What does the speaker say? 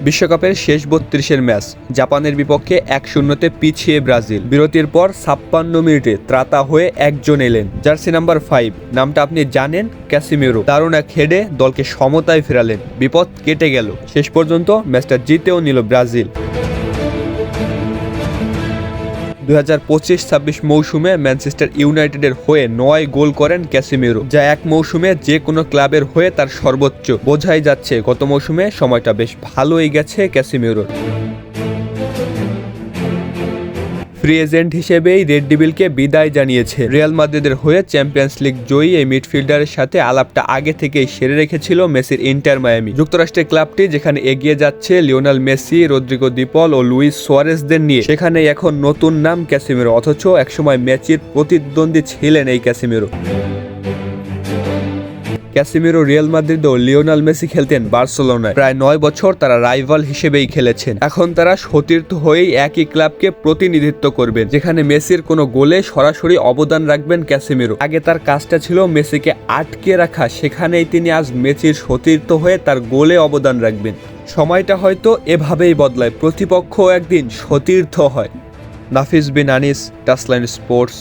বিশ্বকাপের শেষ ৩২-এর ম্যাচ জাপানের বিপক্ষে ১-০-তে পিছিয়ে ব্রাজিল। বিরতির পর ৫৬ মিনিটে ত্রাতা হয়ে একজন এলেন, জার্সি নাম্বার ৫, নামটা আপনি জানেন, ক্যাসিমিরো। দারুণ এক হেডে দলকে সমতায় ফেরালেন, বিপদ কেটে গেল। শেষ পর্যন্ত ম্যাচটা জিতেও নিল ব্রাজিল। ২০২৫-২৬ মৌসুমে ম্যানচেস্টার ইউনাইটেডের হয়ে ৯ গোল করেন ক্যাসিমিরো, যা এক মৌসুমে যে কোনো ক্লাবের হয়ে তার সর্বোচ্চ। বোঝাই যাচ্ছে গত মৌসুমে সময়টা বেশ ভালোই গেছে ক্যাসিমিরোর। ফ্রি এজেন্ট হিসেবেই রেড ডেভিলকে বিদায় জানিয়েছে। রিয়াল মাদ্রিদের হয়ে চ্যাম্পিয়ন্স লিগ জয়ী এই মিডফিল্ডারের সাথে আলাপটা আগে থেকেই সেরে রেখেছিল মেসির ইন্টার মায়ামি। যুক্তরাষ্ট্রের ক্লাবটি যেখানে এগিয়ে যাচ্ছে লিওনেল মেসি, রদ্রিগো দি পল ও লুইস সুয়ারেজদের নিয়ে, সেখানে এখন নতুন নাম ক্যাসিমিরো। অথচ একসময় ম্যাচের প্রতিদ্বন্দ্বী ছিলেন এই ক্যাসিমিরো। ক্যাসিমিরো রিয়াল মাদ্রিদ ও লিওনেল মেসি খেলতেন বার্সেলোনায়। প্রায় ৯ বছর তারা রাইভাল হিসেবেই খেলেছেন। এখন তারা সতীর্থ হয়েই একই ক্লাবকে প্রতিনিধিত্ব করবেন, যেখানে মেসির কোনো গোলে সরাসরি অবদান রাখবেন ক্যাসিমিরো। আগে তার কাজটা ছিল মেসিকে আটকে রাখা, সেখানেই তিনি আজ মেসির সতীর্থ হয়ে তার গোলে অবদান রাখবেন। সময়টা হয়তো এভাবেই বদলায়, প্রতিপক্ষ একদিন সতীর্থ হয়। নাফিস বিন আনিস, টাচলাইন স্পোর্টস।